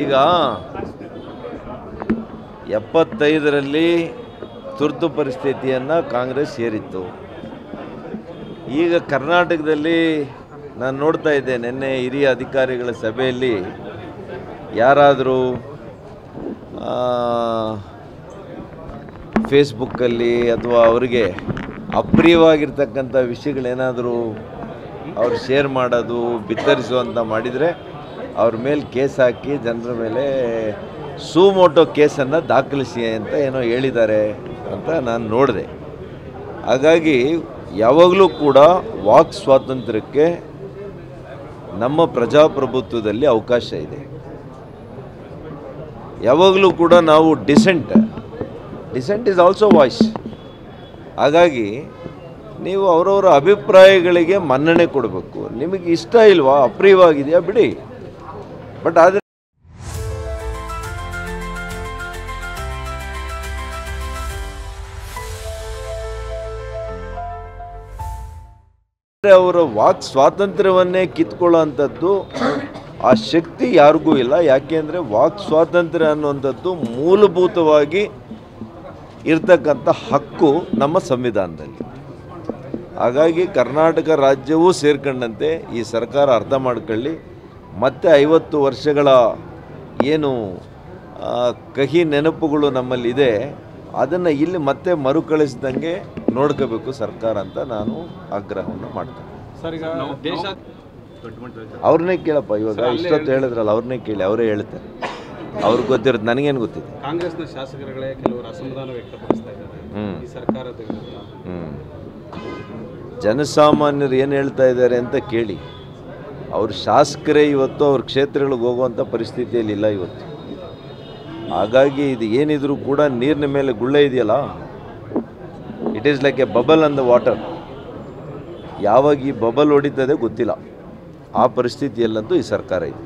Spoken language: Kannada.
ಈಗ 75ರಲ್ಲಿ ತುರ್ತು ಪರಿಸ್ಥಿತಿಯನ್ನು ಕಾಂಗ್ರೆಸ್ ಹೇರಿತ್ತು. ಈಗ ಕರ್ನಾಟಕದಲ್ಲಿ ನಾನು ನೋಡ್ತಾ ಇದ್ದೆ, ನಿನ್ನೆ ಹಿರಿಯ ಅಧಿಕಾರಿಗಳ ಸಭೆಯಲ್ಲಿ ಯಾರಾದರೂ ಫೇಸ್ಬುಕ್ಕಲ್ಲಿ ಅಥವಾ ಅವರಿಗೆ ಅಪ್ರಿಯವಾಗಿರ್ತಕ್ಕಂಥ ವಿಷಯಗಳೇನಾದರೂ ಅವ್ರು ಶೇರ್ ಮಾಡೋದು, ಬಿತ್ತರಿಸುವಂಥ ಮಾಡಿದರೆ ಅವ್ರ ಮೇಲೆ ಕೇಸ್ ಹಾಕಿ ಜನರ ಮೇಲೆ ಸುಮೋಟೋ ಕೇಸನ್ನು ದಾಖಲಿಸಿ ಅಂತ ಏನೋ ಹೇಳಿದ್ದಾರೆ ಅಂತ ನಾನು ನೋಡಿದೆ. ಹಾಗಾಗಿ ಯಾವಾಗಲೂ ಕೂಡ ವಾಕ್ ಸ್ವಾತಂತ್ರ್ಯಕ್ಕೆ ನಮ್ಮ ಪ್ರಜಾಪ್ರಭುತ್ವದಲ್ಲಿ ಅವಕಾಶ ಇದೆ. ಯಾವಾಗಲೂ ಕೂಡ ನಾವು ಡಿಸೆಂಟ್ ಈಸ್ ಆಲ್ಸೋ ವಾಯ್ಸ್. ಹಾಗಾಗಿ ನೀವು ಅವರವರ ಅಭಿಪ್ರಾಯಗಳಿಗೆ ಮನ್ನಣೆ ಕೊಡಬೇಕು. ನಿಮಗೆ ಇಷ್ಟ ಇಲ್ವಾ, ಅಪ್ರಿಯವಾಗಿದೆಯಾ ಬಿಡಿ. ಬಟ್ ಆದರೆ ಅವರ ವಾಕ್ ಸ್ವಾತಂತ್ರ್ಯವನ್ನೇ ಕಿತ್ಕೊಳ್ಳೋ ಅಂಥದ್ದು ಆ ಶಕ್ತಿ ಯಾರಿಗೂ ಇಲ್ಲ. ಯಾಕೆಂದರೆ ವಾಕ್ ಸ್ವಾತಂತ್ರ್ಯ ಅನ್ನುವಂಥದ್ದು ಮೂಲಭೂತವಾಗಿ ಇರ್ತಕ್ಕಂಥ ಹಕ್ಕು ನಮ್ಮ ಸಂವಿಧಾನದಲ್ಲಿ. ಹಾಗಾಗಿ ಕರ್ನಾಟಕ ರಾಜ್ಯವೂ ಸೇರ್ಕೊಂಡಂತೆ ಈ ಸರ್ಕಾರ ಅರ್ಥ ಮಾಡ್ಕೊಳ್ಳಿ. ಮತ್ತೆ 50 ವರ್ಷಗಳ ಏನು ಕಹಿ ನೆನಪುಗಳು ನಮ್ಮಲ್ಲಿದೆ ಅದನ್ನು ಇಲ್ಲಿ ಮತ್ತೆ ಮರುಕಳಿಸ್ದಂಗೆ ನೋಡ್ಕೋಬೇಕು ಸರ್ಕಾರ ಅಂತ ನಾನು ಆಗ್ರಹವನ್ನು ಮಾಡ್ತೇನೆ. ಅವ್ರನ್ನೇ ಕೇಳಪ್ಪ, ಇವಾಗ ಇಷ್ಟೊತ್ತು ಹೇಳಿದ್ರಲ್ಲ, ಅವ್ರನ್ನೇ ಕೇಳಿ, ಅವರೇ ಹೇಳ್ತಾರೆ. ಅವ್ರಿಗೆ ಗೊತ್ತಿರೋದು ನನಗೇನು ಗೊತ್ತಿದೆ. ಕಾಂಗ್ರೆಸ್ನ ಶಾಸಕರುಗಳೇ ಕೆಲವರು ಅಸಮಾಧಾನ ವ್ಯಕ್ತಪಡಿಸ್ತಾ ಇದ್ದಾರೆ ಈ ಸರ್ಕಾರದ ವಿರುದ್ಧ. ಜನಸಾಮಾನ್ಯರು ಏನು ಹೇಳ್ತಾ ಇದ್ದಾರೆ ಅಂತ ಕೇಳಿ. ಅವ್ರ ಶಾಸಕರೇ ಇವತ್ತು ಅವ್ರ ಕ್ಷೇತ್ರಗಳಿಗೆ ಹೋಗುವಂಥ ಪರಿಸ್ಥಿತಿಯಲ್ಲಿ ಇಲ್ಲ ಇವತ್ತು. ಹಾಗಾಗಿ ಇದು ಏನಿದ್ರು ಕೂಡ ನೀರಿನ ಮೇಲೆ ಗುಳ್ಳೆ ಇದೆಯಲ್ಲ, it is like A bubble on the water. ಯಾವಾಗ ಈ ಬಬಲ್ ಹೊಡಿತದೆ ಗೊತ್ತಿಲ್ಲ. ಆ ಪರಿಸ್ಥಿತಿಯಲ್ಲಂತೂ ಈ ಸರ್ಕಾರ ಇದೆ.